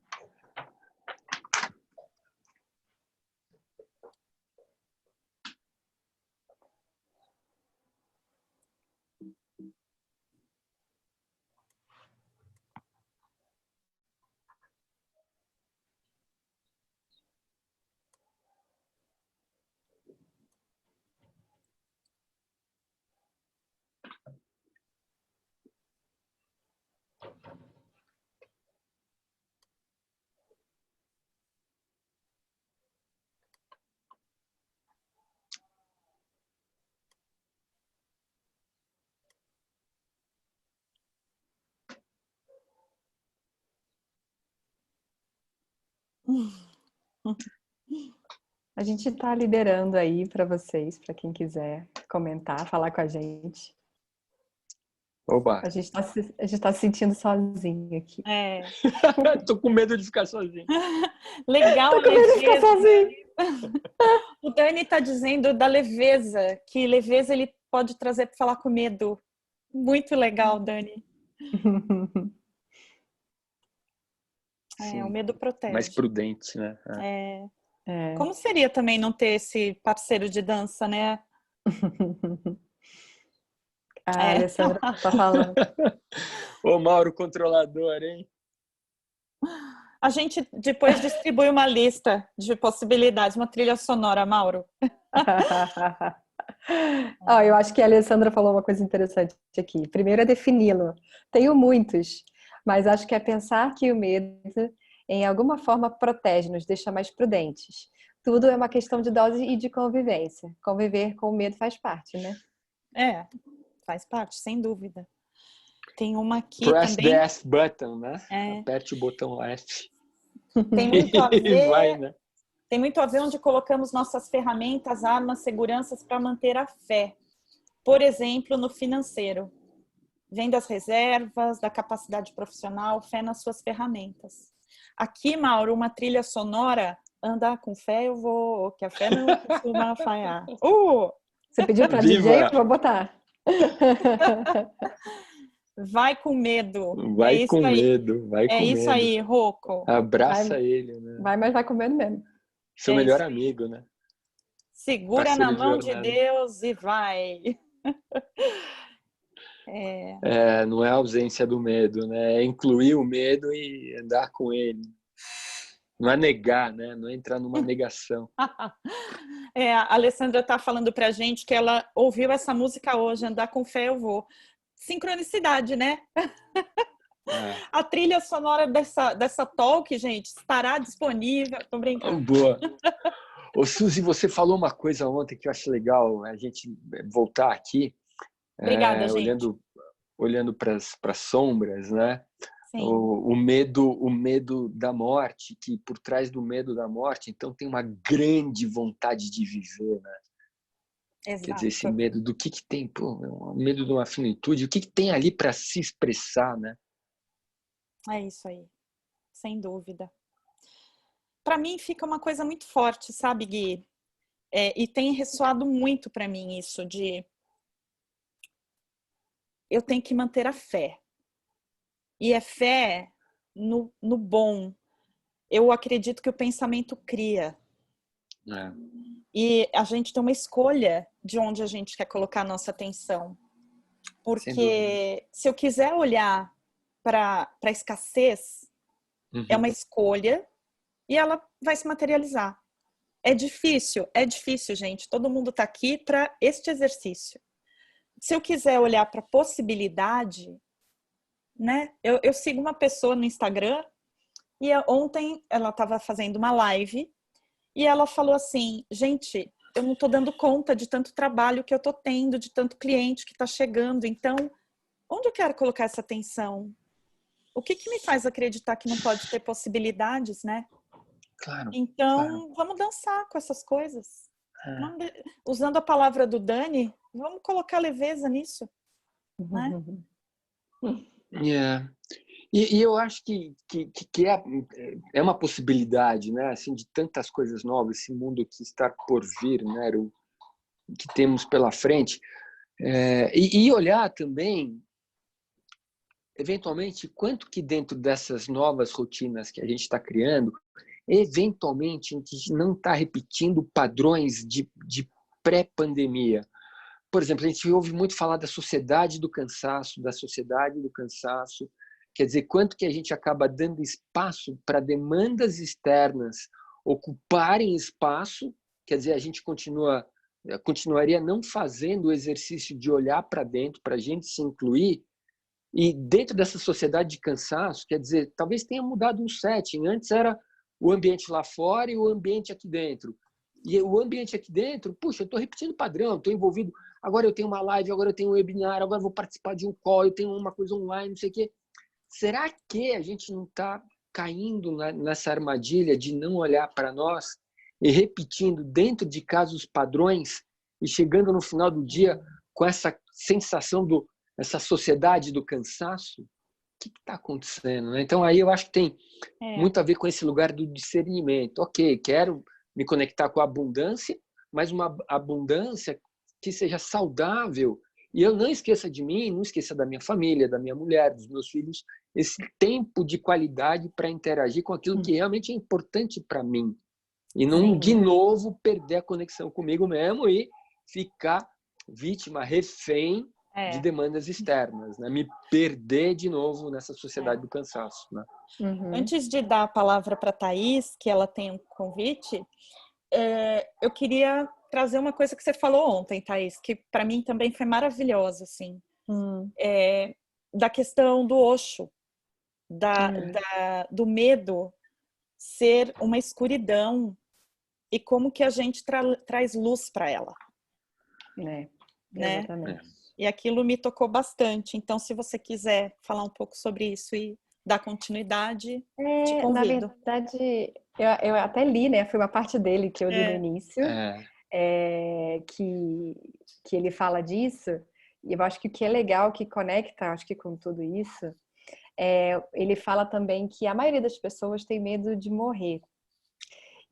A gente está liberando aí para vocês, para quem quiser comentar, falar com a gente. Oba! A gente tá se sentindo sozinho aqui. É. Tô com medo de ficar sozinho. Legal, Tô com medo de ficar sozinho. O Dani está dizendo da leveza, que leveza ele pode trazer para falar com medo. Muito legal, Dani. O medo protege. Mais prudente, né? Como seria também não ter esse parceiro de dança, né? A Alessandra tá falando. Ô, Mauro, controlador, hein? A gente depois distribui uma lista de possibilidades, uma trilha sonora, Mauro. Eu acho que a Alessandra falou uma coisa interessante aqui. Primeiro é defini-lo. Tenho muitos, mas acho que é pensar que o medo, em alguma forma, protege, nos deixa mais prudentes. Tudo é uma questão de dose e de convivência. Conviver com o medo faz parte, né? Faz parte, sem dúvida. Tem uma aqui Press também. the F button, né? Aperte o botão F. Tem muito a ver. Vai, né? Tem muito a ver onde colocamos nossas ferramentas, armas, seguranças para manter a fé. Por exemplo, no financeiro. Vem das reservas, da capacidade profissional, fé nas suas ferramentas. Aqui, Mauro, uma trilha sonora, andar com fé eu vou, que a fé não costuma falhar. Você pediu para DJ, eu vou botar. Vai com medo. Vai com medo. É isso aí, Rocco. Abraça ele, né? Mas vai com medo mesmo. Seu melhor amigo, né? Segura na mão de Deus e vai. Não é a ausência do medo, né? É incluir o medo e andar com ele. Não é negar, né? Não é entrar numa negação. A Alessandra está falando pra gente que ela ouviu essa música hoje, Andar com Fé Eu Vou. Sincronicidade, né? A trilha sonora dessa talk, gente, estará disponível. Tô brincando. Boa. Ô, Suzy, você falou uma coisa ontem que eu acho legal a gente voltar aqui. Obrigada, gente. Olhando para as sombras, né? Sim. O medo da morte, que por trás do medo da morte, então tem uma grande vontade de viver, né? Exato. Quer dizer, esse medo do que tem, o medo de uma finitude, o que tem ali para se expressar, né? É isso aí, sem dúvida. Para mim fica uma coisa muito forte, sabe, Gui? E tem ressoado muito para mim isso de eu tenho que manter a fé. E é fé no bom. Eu acredito que o pensamento cria. E a gente tem uma escolha de onde a gente quer colocar a nossa atenção. Porque se eu quiser olhar para a escassez, é uma escolha e ela vai se materializar. É difícil, gente. Todo mundo está aqui para este exercício. Se eu quiser olhar para a possibilidade, né? Eu sigo uma pessoa no Instagram e ontem ela estava fazendo uma live e ela falou assim, gente, eu não estou dando conta de tanto trabalho que eu estou tendo, de tanto cliente que está chegando. Então, onde eu quero colocar essa atenção? O que me faz acreditar que não pode ter possibilidades, né? Claro. Então, vamos dançar com essas coisas. Usando a palavra do Dani, vamos colocar leveza nisso. Né? E eu acho que é uma possibilidade, né? Assim, de tantas coisas novas, esse mundo que está por vir, né? O que temos pela frente. E olhar também, eventualmente, quanto que dentro dessas novas rotinas que a gente está criando, eventualmente a gente não está repetindo padrões de pré-pandemia. Por exemplo, a gente ouve muito falar da sociedade do cansaço, quer dizer, quanto que a gente acaba dando espaço para demandas externas ocuparem espaço, quer dizer, a gente continuaria não fazendo o exercício de olhar para dentro, para a gente se incluir, e dentro dessa sociedade de cansaço, quer dizer, talvez tenha mudado um setting, antes era o ambiente lá fora e o ambiente aqui dentro. E o ambiente aqui dentro, puxa, eu estou repetindo padrão, estou envolvido, agora eu tenho uma live, agora eu tenho um webinar, agora eu vou participar de um call, eu tenho uma coisa online, não sei o quê. Será que a gente não está caindo nessa armadilha de não olhar para nós e repetindo dentro de casa os padrões e chegando no final do dia com essa sensação essa sociedade do cansaço, o que está acontecendo, né? Então aí eu acho que tem muito a ver com esse lugar do discernimento. Ok, quero me conectar com a abundância, mas uma abundância que seja saudável. E eu não esqueça de mim, não esqueça da minha família, da minha mulher, dos meus filhos, esse tempo de qualidade para interagir com aquilo que realmente é importante para mim. E não, de novo, perder a conexão comigo mesmo e ficar vítima, refém de demandas externas, né? Me perder de novo nessa sociedade do cansaço, né? Antes de dar a palavra para a Thaís, que ela tem um convite, eu queria trazer uma coisa que você falou ontem, Thaís, que para mim também foi maravilhosa, assim, da questão do Osho, do medo ser uma escuridão e como que a gente traz luz para ela. Né? Exatamente. E aquilo me tocou bastante. Então, se você quiser falar um pouco sobre isso e dar continuidade, te convido. Na verdade, eu até li, né? Foi uma parte dele que eu li no início, que ele fala disso. E eu acho que o que é legal, que conecta, acho que com tudo isso, ele fala também que a maioria das pessoas tem medo de morrer.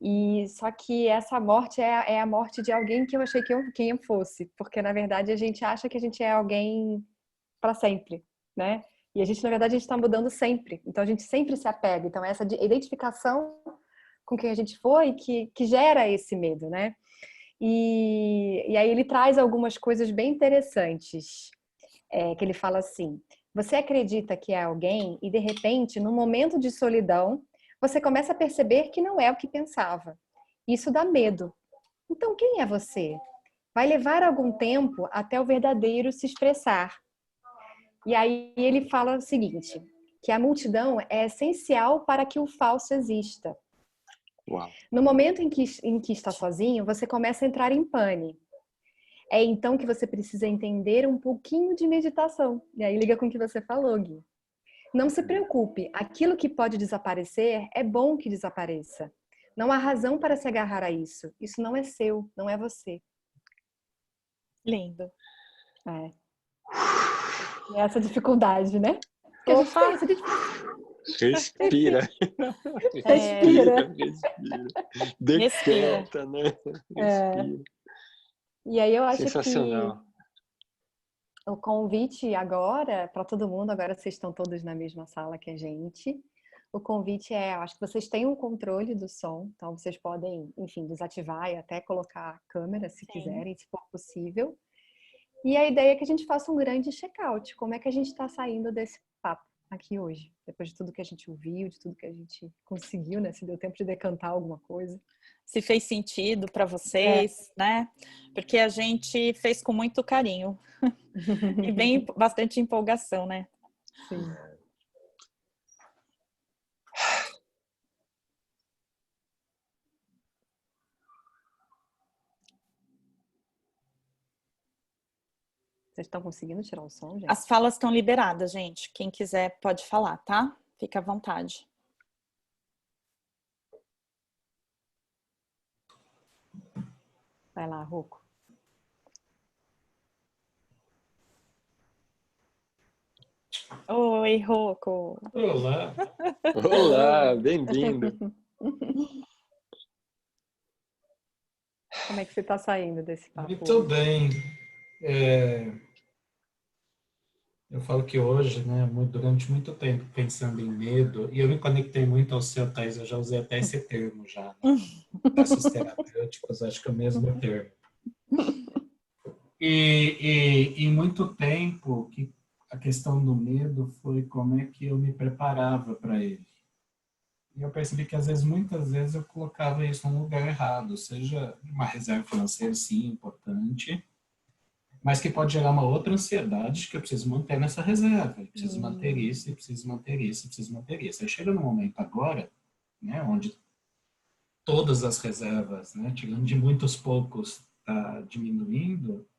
E só que essa morte é a morte de alguém que eu achei quem eu fosse, porque na verdade a gente acha que a gente é alguém para sempre, né? E a gente, na verdade, a gente está mudando sempre. Então a gente sempre se apega. Então essa identificação com quem a gente foi que gera esse medo, né? E aí ele traz algumas coisas bem interessantes, que ele fala assim: você acredita que é alguém e de repente, num momento de solidão, você começa a perceber que não é o que pensava. Isso dá medo. Então, quem é você? Vai levar algum tempo até o verdadeiro se expressar. E aí ele fala o seguinte, que a multidão é essencial para que o falso exista. Uau. No momento em que está sozinho, você começa a entrar em pane. É então que você precisa entender um pouquinho de meditação. E aí liga com o que você falou, Gui. Não se preocupe, aquilo que pode desaparecer é bom que desapareça. Não há razão para se agarrar a isso. Isso não é seu, não é você. Lindo. E essa dificuldade, né? Porque a gente pensa, a gente Respira. Respira. Decanta, né? Respira. E aí eu acho Sensacional. que o convite agora, para todo mundo, agora vocês estão todos na mesma sala que a gente. O convite acho que vocês têm um controle do som, então vocês podem, enfim, desativar e até colocar a câmera, se quiserem, se for possível. E a ideia é que a gente faça um grande check-out. Como é que a gente está saindo desse papo aqui hoje? Depois de tudo que a gente ouviu, de tudo que a gente conseguiu, né? Se deu tempo de decantar alguma coisa. Se fez sentido para vocês, né? Porque a gente fez com muito carinho. E bastante empolgação, né? Sim. Vocês estão conseguindo tirar o som, gente? As falas estão liberadas, gente. Quem quiser pode falar, tá? Fica à vontade. Vai lá, Rocco. Oi, Rocco. Olá. Olá, bem-vindo. Como é que você está saindo desse papo? Muito bem. Eu falo que hoje, né, durante muito tempo pensando em medo, e eu me conectei muito ao seu, Thais, eu já usei até esse termo já, né? Processos terapêuticos, acho que é o mesmo termo. E muito tempo que a questão do medo foi como é que eu me preparava para ele. E eu percebi que muitas vezes eu colocava isso num lugar errado, seja uma reserva financeira, sim, importante, mas que pode gerar uma outra ansiedade que eu preciso manter nessa reserva. Eu preciso manter isso, eu preciso manter isso, eu preciso manter isso. Aí chega no momento agora, né, onde todas as reservas, né, tirando de muitos poucos, está diminuindo,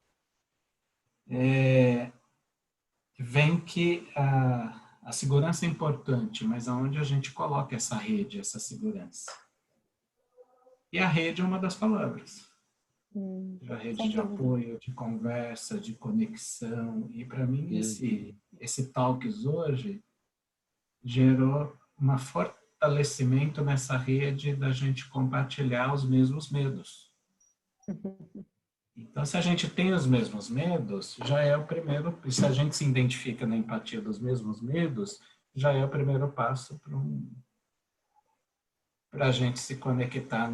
vem que a segurança é importante, mas aonde a gente coloca essa rede, essa segurança? E a rede é uma das palavras. A sem rede de dúvida. apoio, de conversa, de conexão. E para mim esse Talks hoje gerou um fortalecimento nessa rede da gente compartilhar os mesmos medos. Então, se a gente tem os mesmos medos, já é o primeiro. E se a gente se identifica na empatia dos mesmos medos, já é o primeiro passo para a gente se conectar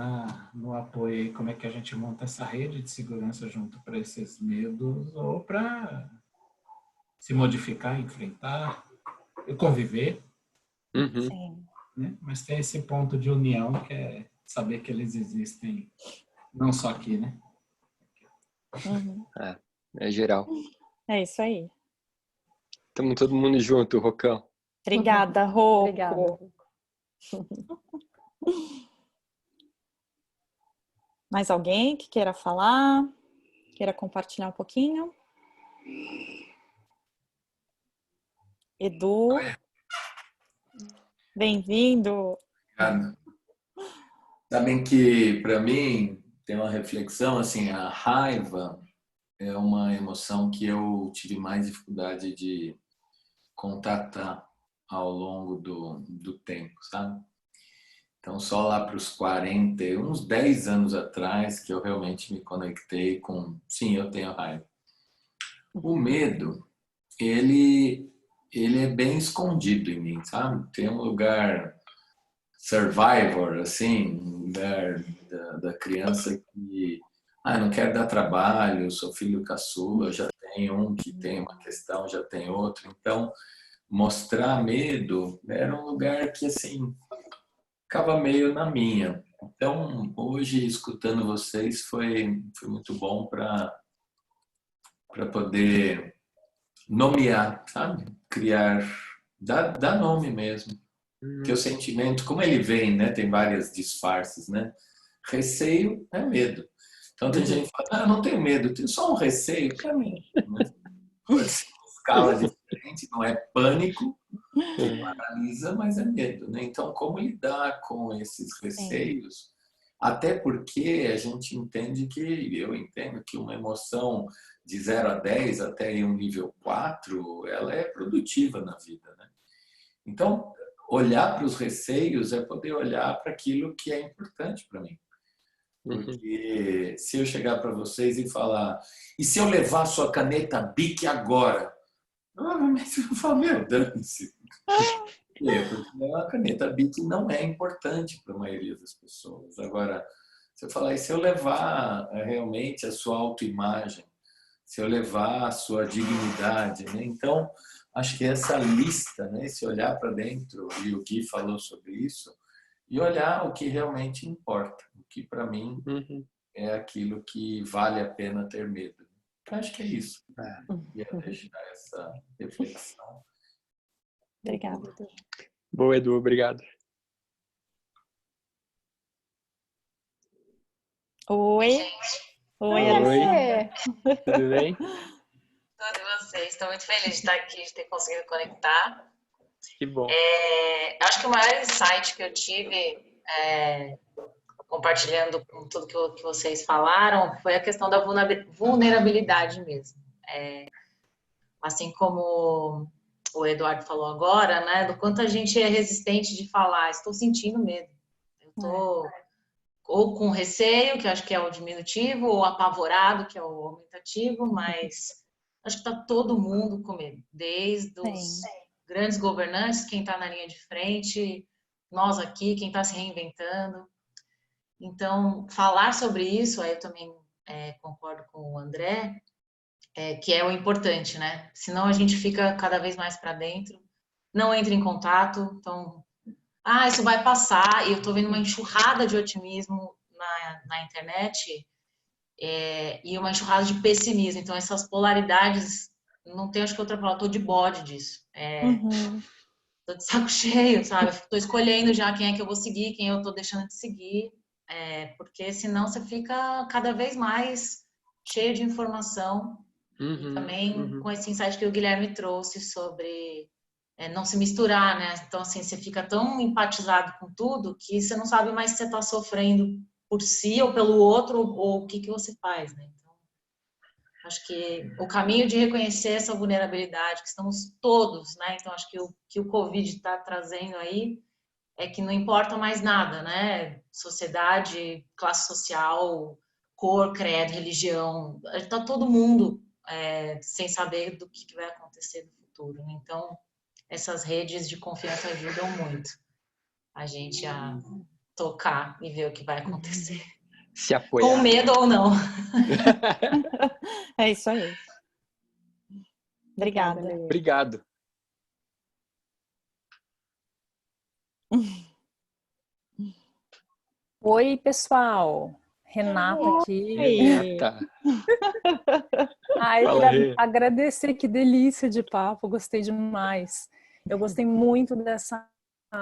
no apoio e como é que a gente monta essa rede de segurança junto para esses medos ou para se modificar, enfrentar e conviver, Sim. né? Mas tem esse ponto de união que é saber que eles existem não só aqui, né? Uhum. É geral. É isso aí. Estamos todo mundo junto, Rocão. Obrigada, Rocco. Obrigada. Mais alguém que queira falar? Queira compartilhar um pouquinho? Edu, bem-vindo. Obrigado. Sabem que, para mim, tem uma reflexão, assim, a raiva é uma emoção que eu tive mais dificuldade de contatar ao longo do tempo, sabe? Então, só lá para os 40, uns 10 anos atrás, que eu realmente me conectei com, sim, eu tenho raiva. O medo, ele é bem escondido em mim, sabe? Tem um lugar survivor, assim, um lugar da criança que, não quero dar trabalho, sou filho caçula, já tem um que tem uma questão, já tem outro. Então, mostrar medo era um lugar que, assim, ficava meio na minha. Então, hoje, escutando vocês, foi muito bom para poder nomear, sabe? Criar, dar nome mesmo. Que o sentimento, como ele vem, né? Tem várias disfarces, né? Receio é medo. Então tem gente que fala, eu não tenho medo, tenho só um receio. Para mim, né? Pode ser uma escala diferente, não é pânico, que paralisa, mas é medo, né? Então, como lidar com esses receios? Até porque a gente entende que, eu entendo que uma emoção de 0 a 10 até um nível 4, ela é produtiva na vida, né? Então, olhar para os receios é poder olhar para aquilo que é importante para mim. Porque se eu chegar para vocês e falar, e se eu levar a sua caneta Bic agora? Provavelmente eu vou falar, meu, dane-se. Porque a caneta Bic não é importante para a maioria das pessoas. Agora, se eu falar, e se eu levar realmente a sua autoimagem, se eu levar a sua dignidade, né? Então, acho que essa lista, né? Esse olhar para dentro, e o Gui falou sobre isso, e olhar o que realmente importa, o que para mim é aquilo que vale a pena ter medo. Então, acho que é isso. Ia deixar essa reflexão. Obrigada. Boa, Edu, obrigado. Oi. Oi, Alessandra. Tudo bem? Tudo e vocês. Estou muito feliz de estar aqui, de ter conseguido conectar. Que bom. Acho que o maior insight que eu tive, compartilhando com tudo que vocês falaram, foi a questão da vulnerabilidade mesmo. Assim como o Eduardo falou agora, né, do quanto a gente é resistente de falar, estou sentindo medo. Eu estou ou com receio, que acho que é o diminutivo, ou apavorado, que é o aumentativo, mas acho que está todo mundo com medo, desde os grandes governantes, quem está na linha de frente, nós aqui, quem está se reinventando. Então, falar sobre isso, aí eu também concordo com o André, que é o importante, né? Senão a gente fica cada vez mais para dentro, não entra em contato, então, isso vai passar, e eu estou vendo uma enxurrada de otimismo na internet, e uma enxurrada de pessimismo, então essas polaridades, não tem acho que outra palavra, estou de bode disso, estou de saco cheio, sabe? Estou escolhendo já quem é que eu vou seguir, quem eu estou deixando de seguir, porque senão você fica cada vez mais cheio de informação, e também com esse insight que o Guilherme trouxe sobre não se misturar, né? Então, assim, você fica tão empatizado com tudo que você não sabe mais se você está sofrendo por si ou pelo outro, ou o que você faz, né? Então, acho que o caminho de reconhecer essa vulnerabilidade, que estamos todos, né? Então, acho que o Covid está trazendo aí é que não importa mais nada, né? Sociedade, classe social, cor, credo, religião, está todo mundo sem saber do que vai acontecer no futuro, né? Então, essas redes de confiança ajudam muito a gente a tocar e ver o que vai acontecer. Se apoiar. Com medo ou não. É isso aí. Obrigada. Lê. Obrigado. Oi, pessoal. Renata aqui. Renata. Eu Fala, queria Rê. agradecer, que delícia de papo, gostei demais. Eu gostei muito dessa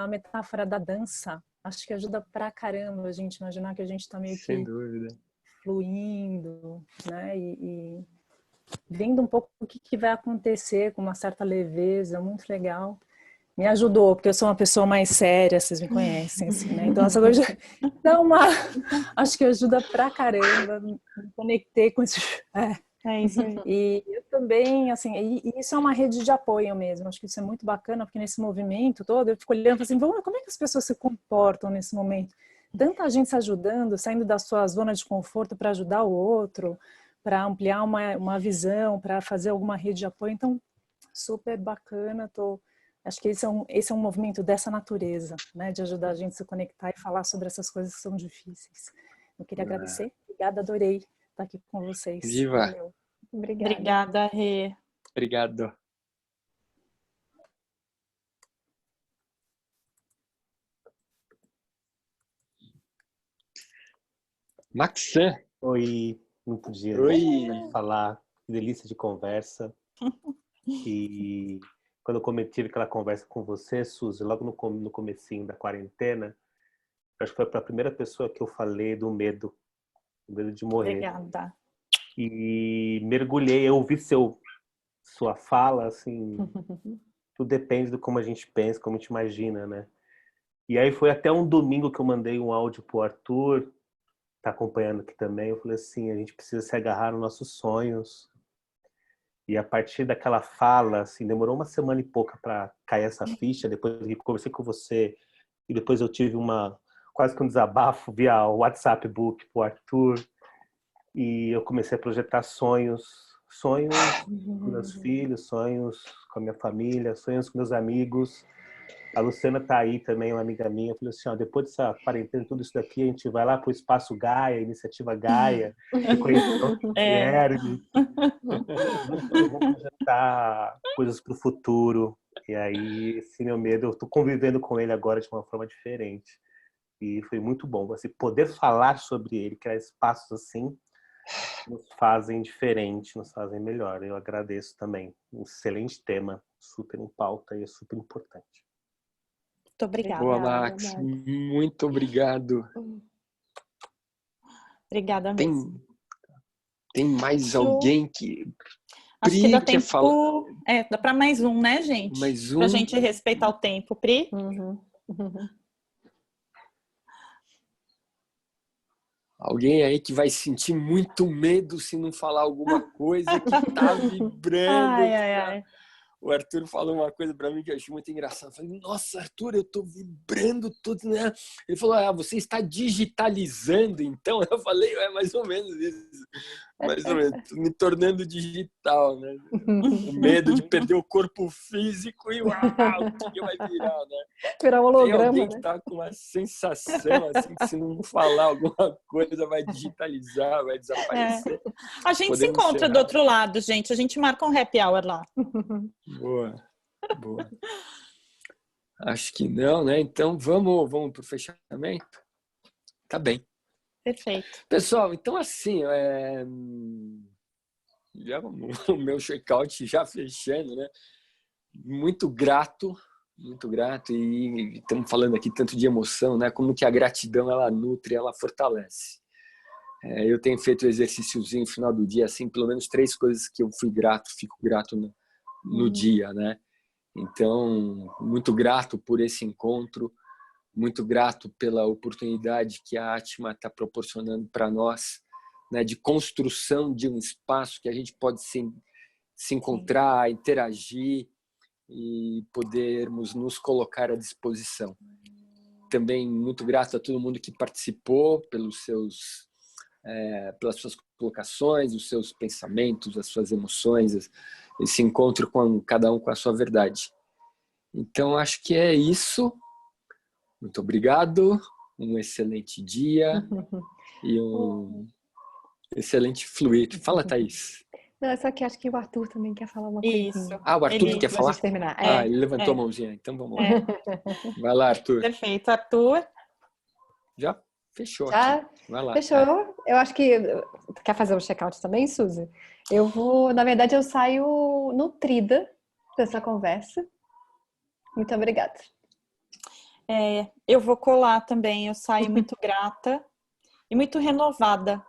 metáfora da dança. Acho que ajuda pra caramba a gente imaginar que a gente tá meio Sem que dúvida. fluindo, né? E vendo um pouco o que vai acontecer com uma certa leveza, muito legal. Me ajudou, porque eu sou uma pessoa mais séria, vocês me conhecem, assim, né? Então, essa coisa dá uma... Acho que ajuda pra caramba, me conectei com esse... É isso aí. E eu também, assim, e isso é uma rede de apoio mesmo, acho que isso é muito bacana, porque nesse movimento todo, eu fico olhando e falo assim, como é que as pessoas se comportam nesse momento? Tanta gente se ajudando, saindo da sua zona de conforto para ajudar o outro, para ampliar uma visão, para fazer alguma rede de apoio, então, super bacana, acho que esse é um movimento dessa natureza, né, de ajudar a gente a se conectar e falar sobre essas coisas que são difíceis. Eu queria agradecer, obrigada, adorei estar aqui com vocês. Viva. Valeu. Obrigada, Rê. Obrigado. Maxan. Oi, não podia Oi. falar, que delícia de conversa. E quando eu tive aquela conversa com você, Suzy, logo no comecinho da quarentena, acho que foi para a primeira pessoa que eu falei do medo de morrer. Obrigada. E mergulhei, eu ouvi sua fala, assim, tudo depende de como a gente pensa, como a gente imagina, né? E aí foi até um domingo que eu mandei um áudio pro Arthur, tá acompanhando aqui também, eu falei assim, a gente precisa se agarrar nos nossos sonhos. E a partir daquela fala, assim, demorou uma semana e pouca para cair essa ficha, depois que conversei com você, e depois eu tive quase que um desabafo via WhatsApp Book pro Arthur, e eu comecei a projetar sonhos com meus filhos, sonhos com a minha família, sonhos com meus amigos. A Luciana tá aí também, uma amiga minha. Eu falei assim, depois dessa quarentena, tudo isso daqui, a gente vai lá pro Espaço Gaia, Iniciativa Gaia, conhecer o Guilherme. Vamos projetar coisas pro futuro. E aí, esse meu medo, eu tô convivendo com ele agora de uma forma diferente. E foi muito bom. Assim, poder falar sobre ele, criar espaços assim, nos fazem diferente, nos fazem melhor. Eu agradeço também. Um excelente tema, super em pauta e é super importante. Muito obrigada. Boa, Max. Muito obrigado. Obrigada mesmo. Tem mais alguém que... Acho Pri, que dá quer tempo. falar? Dá para mais um, né, gente? Mais um. Pra gente respeitar o tempo. Pri? Alguém aí que vai sentir muito medo se não falar alguma coisa, que tá vibrando. Ai. O Arthur falou uma coisa para mim que eu achei muito engraçado. Eu falei, nossa, Arthur, eu tô vibrando tudo, né? Ele falou, você está digitalizando, então? Eu falei, é mais ou menos isso. Mais ou menos, me tornando digital, né? O medo de perder o corpo físico e o que vai virar, né? Virar um holograma, tem alguém né? que tá com uma sensação assim, que se não falar alguma coisa vai digitalizar, vai desaparecer. A gente se Podemos encontra encerrar. do outro lado, gente. A gente marca um happy hour lá. Boa. Acho que não, né? Então vamos pro fechamento? Tá bem. Perfeito. Pessoal, então assim, já o meu check-out já fechando, né? Muito grato e estamos falando aqui tanto de emoção, né? Como que a gratidão ela nutre, ela fortalece. Eu tenho feito o exercíciozinho no final do dia, assim, pelo menos 3 coisas que eu fico grato no dia, né? Então, muito grato por esse encontro, muito grato pela oportunidade que a Atma está proporcionando para nós, né, de construção de um espaço que a gente pode se encontrar, interagir e podermos nos colocar à disposição. Também muito grato a todo mundo que participou pelas suas colocações, os seus pensamentos, as suas emoções, esse encontro com cada um com a sua verdade. Então, acho que é isso. Muito obrigado, um excelente dia e um excelente fluir. Fala, Thaís. Não, é só que acho que o Arthur também quer falar uma coisinha. Isso. O Arthur Ele- quer Pra falar? gente terminar. Ele levantou a mãozinha. Então vamos lá. É. Vai lá, Arthur. Perfeito. Arthur? Já fechou Já? aqui. Vai lá. Fechou? Eu acho que... Quer fazer o check-out também, Suzy? Eu vou... Na verdade, eu saio nutrida dessa conversa. Muito obrigada. Eu vou colar também. Eu saio muito grata e muito renovada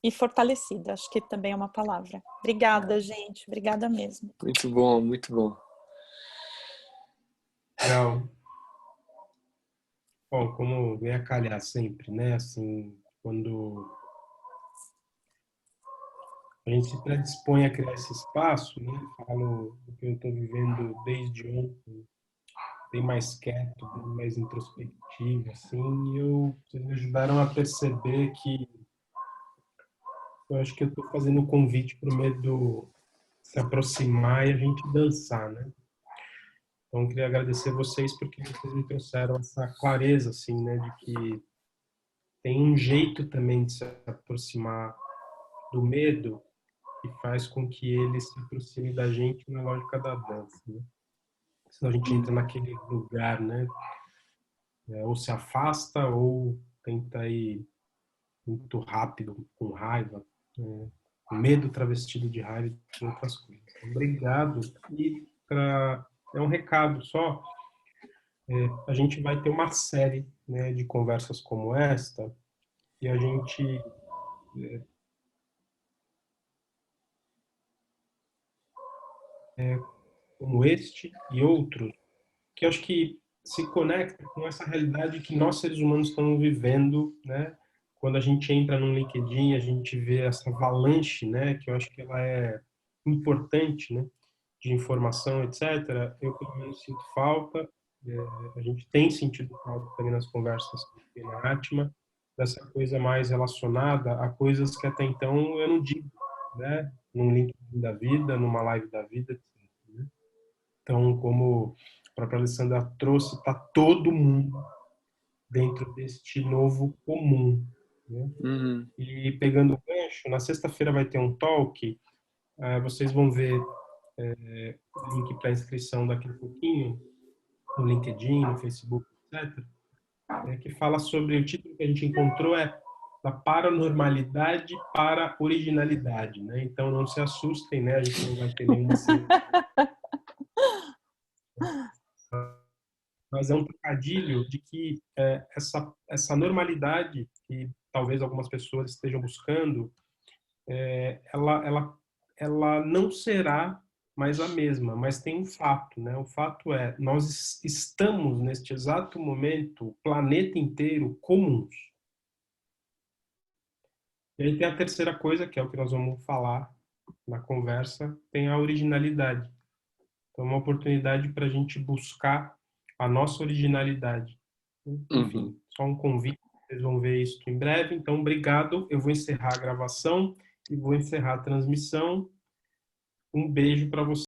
e fortalecida. Acho que também é uma palavra. Obrigada, gente. Obrigada mesmo. Muito bom, muito bom. Legal. Bom, como vem a calhar sempre, né? Assim, quando a gente se predispõe a criar esse espaço, né? Falo do que eu estou vivendo desde ontem, bem mais quieto, bem mais introspectivo, assim, e vocês me ajudaram a perceber que eu acho que eu estou fazendo um convite para o medo se aproximar e a gente dançar, né? Então, eu queria agradecer vocês porque vocês me trouxeram essa clareza, assim, né, de que tem um jeito também de se aproximar do medo que faz com que ele se aproxime da gente na lógica da dança, né? Senão a gente entra naquele lugar, né, ou se afasta ou tenta ir muito rápido, com raiva, com medo travestido de raiva e de outras coisas. Obrigado. E é um recado só. A gente vai ter uma série, né, de conversas como esta e a gente como este e outros que eu acho que se conecta com essa realidade que nós seres humanos estamos vivendo, né? Quando a gente entra no LinkedIn, a gente vê essa avalanche, né, que eu acho que ela é importante, né, de informação, etc. Eu pelo menos sinto falta. A gente tem sentido falta também nas conversas na Atma, dessa coisa mais relacionada a coisas que até então eu não digo, né? Num LinkedIn da vida, numa live da vida, etc. Né? Então, como a própria Alessandra trouxe, está todo mundo dentro deste novo comum. Né? Uhum. E pegando o gancho, na sexta-feira vai ter um talk, vocês vão ver o link para inscrição daqui a pouquinho, no LinkedIn, no Facebook, etc., que fala sobre, o título que a gente encontrou é da paranormalidade para a originalidade, né? Então não se assustem, né? A gente não vai ter nenhuma mas é um trocadilho de que essa normalidade que talvez algumas pessoas estejam buscando, ela não será mais a mesma, mas tem um fato, né? O fato é, nós estamos neste exato momento, o planeta inteiro, comuns. E aí tem a terceira coisa, que é o que nós vamos falar na conversa, tem a originalidade. Então, é uma oportunidade para a gente buscar a nossa originalidade. Enfim, só um convite, vocês vão ver isso em breve. Então, obrigado. Eu vou encerrar a gravação e vou encerrar a transmissão. Um beijo para vocês.